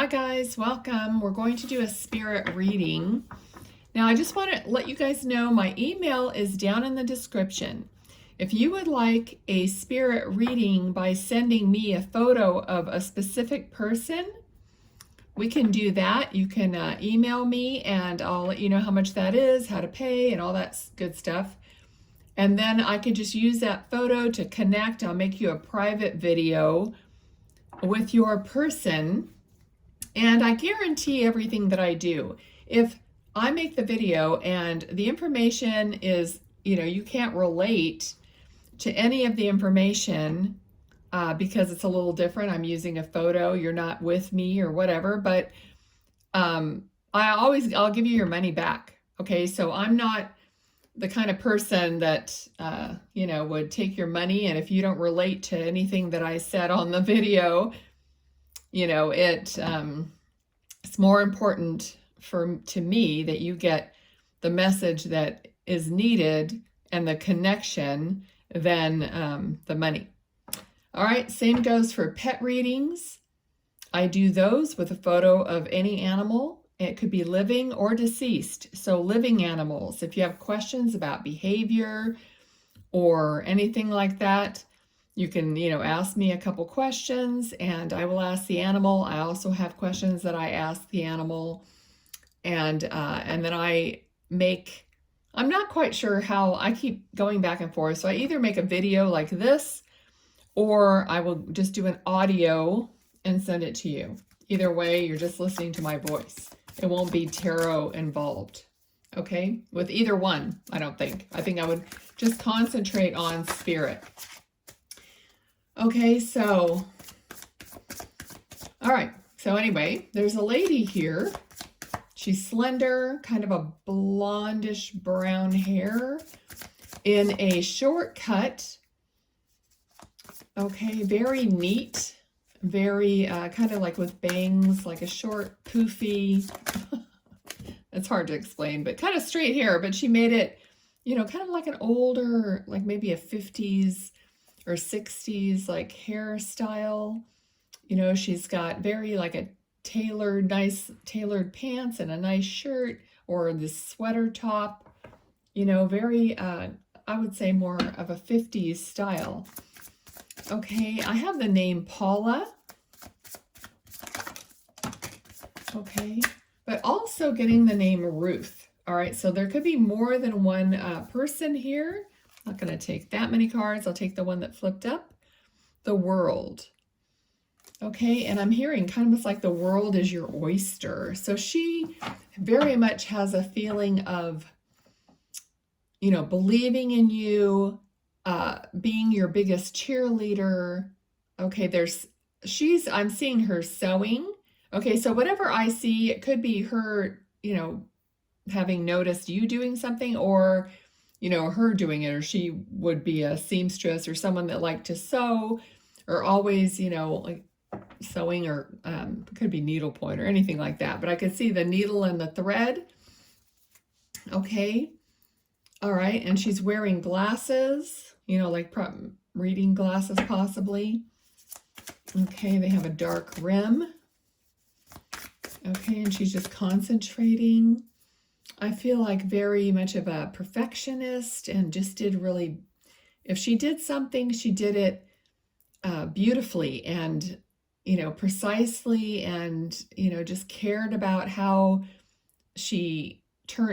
Hi guys, welcome. We're going to do a spirit reading. Now I just want to let you guys know my email is down in the description. If you would like a spirit reading by sending me a photo of a specific person, we can do that. You can email me and I'll let you know how much that is, how to pay, and all that good stuff. And then I could just use that photo to connect. I'll make you a private video with your person. And I guarantee everything that I do. If I make the video and the information is, you can't relate to any of the information because it's a little different. I'm using a photo. You're not with me or whatever, but I'll give you your money back. Okay, so I'm not the kind of person that, would take your money. And if you don't relate to anything that I said on the video, it's more important to me that you get the message that is needed and the connection than the money. All right, same goes for pet readings. I do those with a photo of any animal. It could be living or deceased. So living animals, if you have questions about behavior or anything like that, you can, ask me a couple questions and I will ask the animal. I also have questions that I ask the animal. And then I'm not quite sure how, I keep going back and forth. So I either make a video like this, or I will just do an audio and send it to you. Either way, you're just listening to my voice. It won't be tarot involved. Okay? With either one, I don't think. I think I would just concentrate on spirit. Okay, so, all right. So anyway, there's a lady here. She's slender, kind of a blondish brown hair in a short cut. Okay, very neat, very kind of like with bangs, like a short, poofy, it's hard to explain, but kind of straight hair, but she made it, kind of like an older, like maybe a 50s or 60s like hairstyle. She's got very like a nice tailored pants and a nice shirt or this sweater top, very, I would say more of a 50s style. Okay, I have the name Paula. Okay, but also getting the name Ruth. All right, so there could be more than one person here. I'm not going to take that many cards. I'll take the one that flipped up. The world. Okay, and I'm hearing kind of like the world is your oyster. So she very much has a feeling of, believing in you, being your biggest cheerleader. Okay, I'm seeing her sewing. Okay, so whatever I see, it could be her, having noticed you doing something, or her doing it, or she would be a seamstress or someone that liked to sew, or always, like sewing, or could be needlepoint or anything like that. But I could see the needle and the thread. Okay. All right. And she's wearing glasses, like reading glasses possibly. Okay. They have a dark rim. Okay. And she's just concentrating. I feel like very much of a perfectionist and just did really, if she did something, she did it beautifully and, precisely, and, just cared about how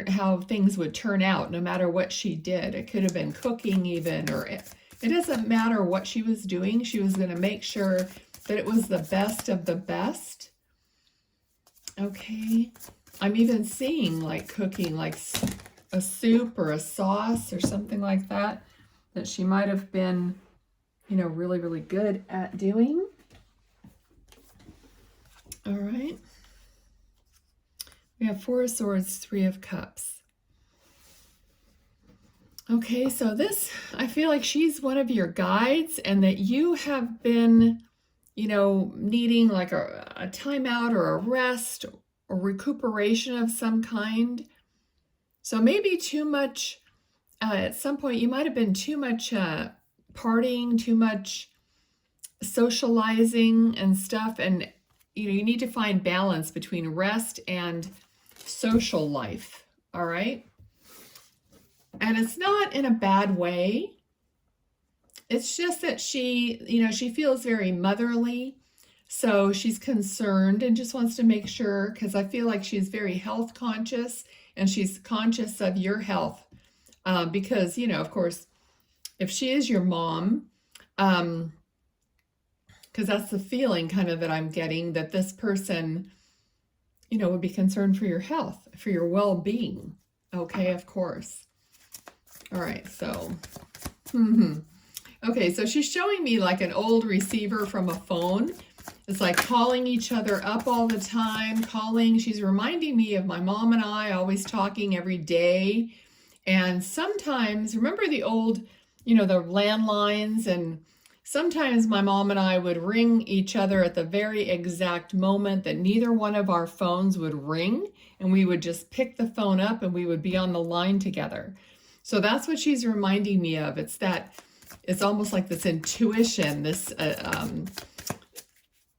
how things would turn out no matter what she did. It could have been cooking even, or it doesn't matter what she was doing. She was going to make sure that it was the best of the best. Okay. I'm even seeing like cooking, like a soup or a sauce or something like that she might have been, really, really good at doing. All right. We have 4 of Swords, 3 of Cups. Okay, so I feel like she's one of your guides, and that you have been, needing like a timeout or a rest or recuperation of some kind. So maybe too much, at some point you might have been too much partying, too much socializing and stuff, and you need to find balance between rest and social life. All right. And it's not in a bad way. It's just that she feels very motherly. So she's concerned and just wants to make sure, because I feel like she's very health conscious and she's conscious of your health. Because, of course, if she is your mom, because that's the feeling kind of that I'm getting, that this person, would be concerned for your health, for your well-being. Okay, of course. All right, so, okay, so she's showing me like an old receiver from a phone. It's like calling each other up all the time, calling. She's reminding me of my mom and I always talking every day. And sometimes, remember the old, the landlines, and sometimes my mom and I would ring each other at the very exact moment that neither one of our phones would ring, and we would just pick the phone up and we would be on the line together. So that's what she's reminding me of. It's almost like this intuition, this,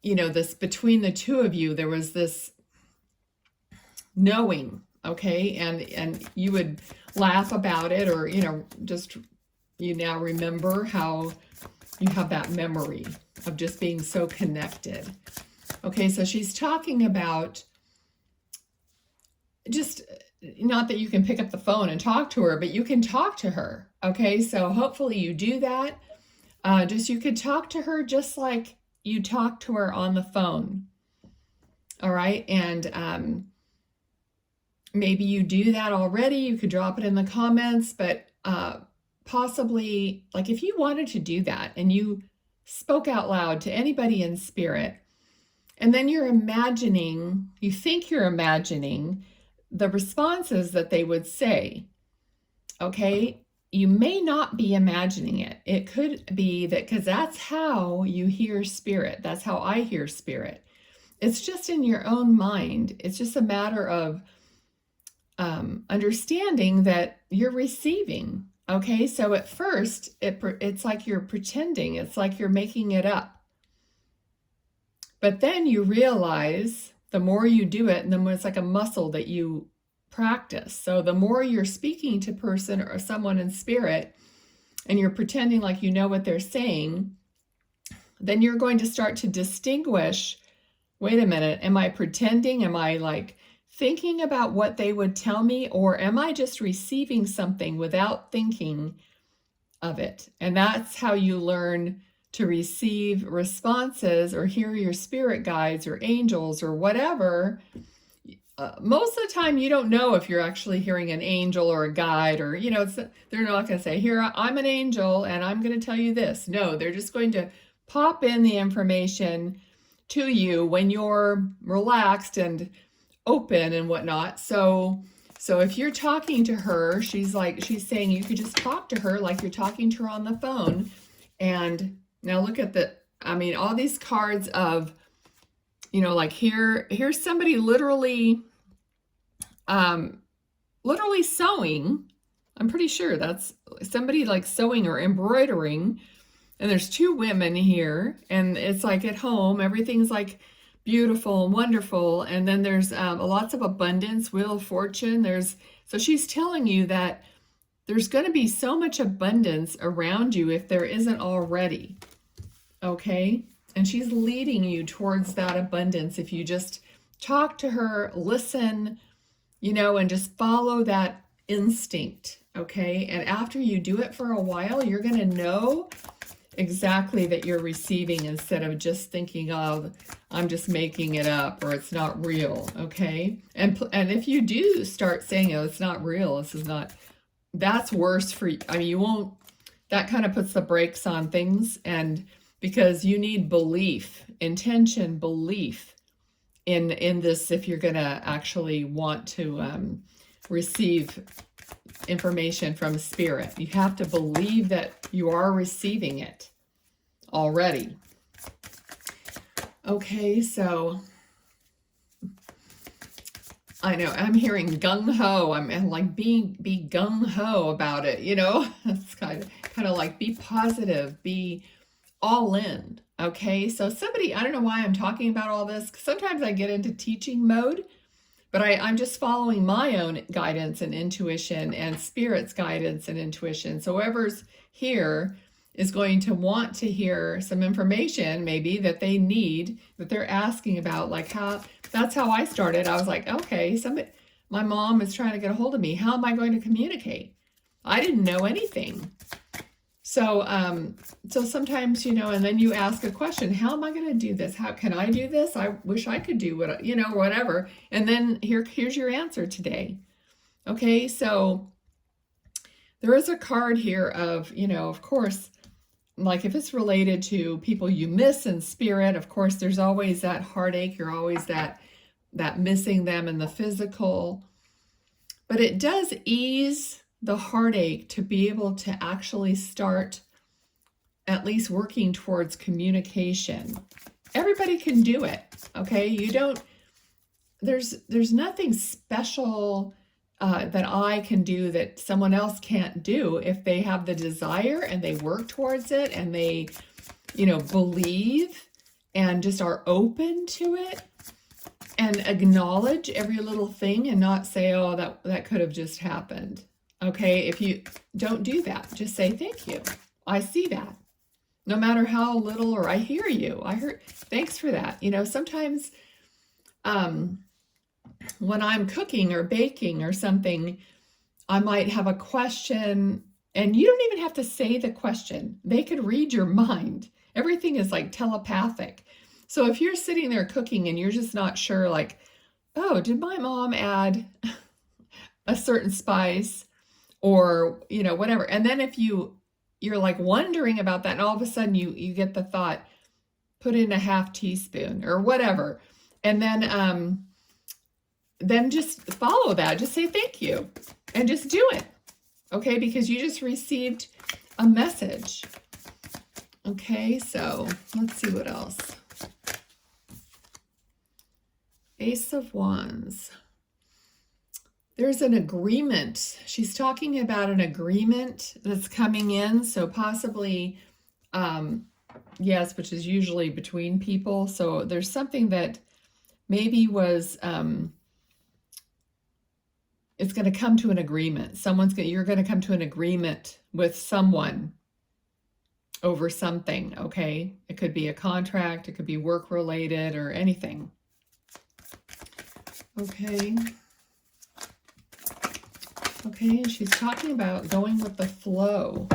this between the two of you, there was this knowing, okay? And you would laugh about it, or, just you now remember how you have that memory of just being so connected. Okay, so she's talking about just, not that you can pick up the phone and talk to her, but you can talk to her. Okay, so hopefully you do that. You could talk to her just like you talk to her on the phone. All right, and maybe you do that already. You could drop it in the comments, but possibly, like if you wanted to do that and you spoke out loud to anybody in spirit, and then you think you're imagining the responses that they would say, okay? You may not be imagining it. It could be that, because that's how you hear spirit. That's how I hear spirit. It's just in your own mind. It's just a matter of understanding that you're receiving. Okay, so at first, it's like you're pretending. It's like you're making it up. But then you realize the more you do it, and the more it's like a muscle that you practice. So the more you're speaking to person or someone in spirit, and you're pretending like you know what they're saying, then you're going to start to distinguish, wait a minute, am I pretending? Am I like thinking about what they would tell me, or am I just receiving something without thinking of it? And that's how you learn to receive responses or hear your spirit guides or angels or whatever. Most of the time you don't know if you're actually hearing an angel or a guide, or they're not going to say, here, I'm an angel and I'm going to tell you this. No, they're just going to pop in the information to you when you're relaxed and open and whatnot. So if you're talking to her, she's saying you could just talk to her like you're talking to her on the phone. And now look at all these cards of, like here's somebody literally sewing. I'm pretty sure that's somebody like sewing or embroidering. And there's two women here, and it's like at home, everything's like beautiful and wonderful. And then there's lots of abundance, wheel of fortune. So she's telling you that there's going to be so much abundance around you if there isn't already. Okay? And she's leading you towards that abundance if you just talk to her, listen, and just follow that instinct. Okay? And after you do it for a while, you're going to know exactly that you're receiving, instead of just thinking of, I'm just making it up, or it's not real. Okay? And if you do start saying, oh, it's not real, that's worse for you. You won't, that kind of puts the brakes on things, and because you need belief, intention, belief in this if you're going to actually want to receive information from spirit. You have to believe that you are receiving it already. Okay, so I know I'm hearing gung-ho. I'm like be gung-ho about it, It's kind of like be positive, be all in. Okay, so somebody, I don't know why I'm talking about all this. Sometimes I get into teaching mode, but I'm just following my own guidance and intuition and spirit's guidance and intuition. So whoever's here is going to want to hear some information maybe that they need, that they're asking about, like how, that's how I started. I was like, okay, my mom is trying to get a hold of me. How am I going to communicate? I didn't know anything. So, so sometimes, and then you ask a question, how am I going to do this? How can I do this? I wish I could do what, whatever. And then here's your answer today. Okay. So there is a card here of, of course, like if it's related to people you miss in spirit, of course, there's always that heartache. You're always that missing them in the physical, but it does ease the heartache to be able to actually start at least working towards communication. Everybody can do it, okay? There's nothing special that I can do that someone else can't do if they have the desire and they work towards it and they, believe and just are open to it and acknowledge every little thing and not say, oh, that could have just happened. Okay, if you don't do that, just say, thank you. I see that. No matter how little, or I hear you. Thanks for that. Sometimes when I'm cooking or baking or something, I might have a question and you don't even have to say the question. They could read your mind. Everything is like telepathic. So if you're sitting there cooking and you're just not sure, like, oh, did my mom add a certain spice? Or, whatever. And then if you're like wondering about that, and all of a sudden you get the thought, put in a half teaspoon or whatever. And then just follow that. Just say thank you and just do it. Okay, because you just received a message. Okay, so let's see what else. Ace of Wands. There's an agreement. She's talking about an agreement that's coming in. So possibly, yes, which is usually between people. So there's something that maybe was, it's going to come to an agreement. You're going to come to an agreement with someone over something. Okay. It could be a contract. It could be work related or anything. Okay. Okay, and she's talking about going with the flow.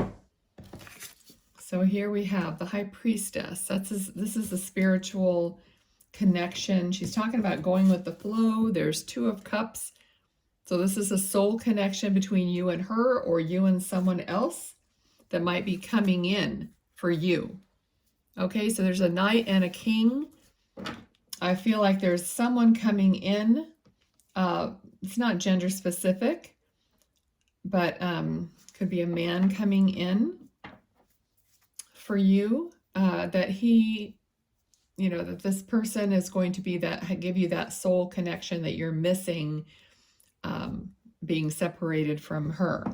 So here we have the High Priestess. This is the spiritual connection. She's talking about going with the flow. There's Two of Cups. So this is a soul connection between you and her, or you and someone else that might be coming in for you. Okay, so there's a Knight and a King. I feel like there's someone coming in. It's not gender specific, but could be a man coming in for you, that he, that this person is going to be give you that soul connection that you're missing, being separated from her.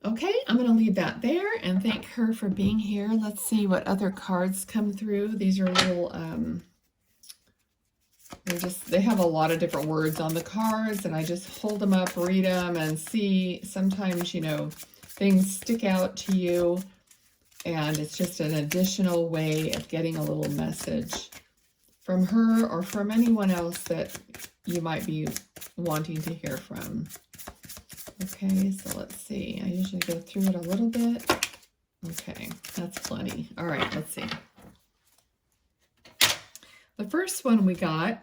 Okay, I'm going to leave that there and thank her for being here. Let's see what other cards come through. These are little, they have a lot of different words on the cards, and I just hold them up, read them, and see. Sometimes, things stick out to you, and it's just an additional way of getting a little message from her or from anyone else that you might be wanting to hear from. Okay, so let's see. I usually go through it a little bit. Okay, that's plenty. All right, let's see. The first one we got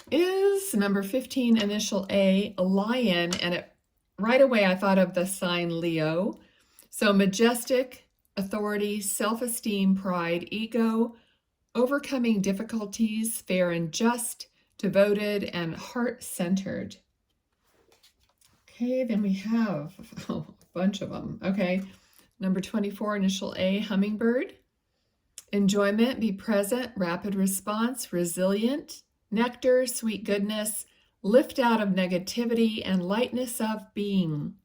is number 15, initial A lion, and right away I thought of the sign Leo. So majestic, authority, self-esteem, pride, ego, overcoming difficulties, fair and just, devoted, and heart-centered. Okay, then we have a bunch of them. Okay, number 24, initial A, hummingbird. Enjoyment, be present, rapid response, resilient, nectar, sweet goodness, lift out of negativity, and lightness of being.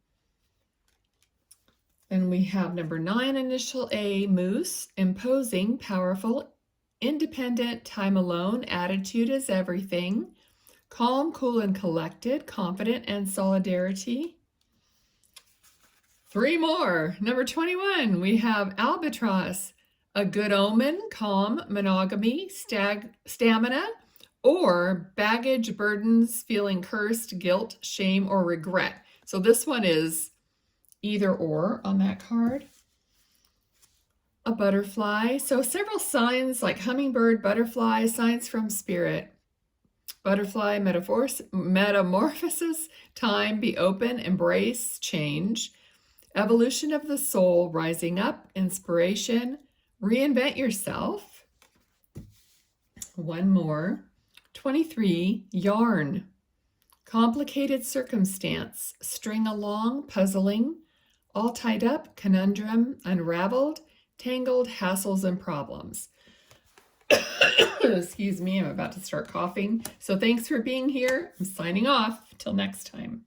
Then we have number 9, initial A, moose, imposing, powerful, independent, time alone, attitude is everything, calm, cool, and collected, confident, and solidarity. 3 more. Number 21, we have albatross, a good omen, calm, monogamy, stamina, or baggage, burdens, feeling cursed, guilt, shame, or regret. So this one is either or on that card. A butterfly. So several signs like hummingbird, butterfly, signs from spirit. Butterfly, metamorphosis, time, be open, embrace, change. Evolution of the soul, rising up, inspiration, reinvent yourself. One more. 23, yarn. Complicated circumstance, string along, puzzling, all tied up, conundrum, unraveled, tangled, hassles, and problems. Excuse me, I'm about to start coughing. So thanks for being here. I'm signing off. Till next time.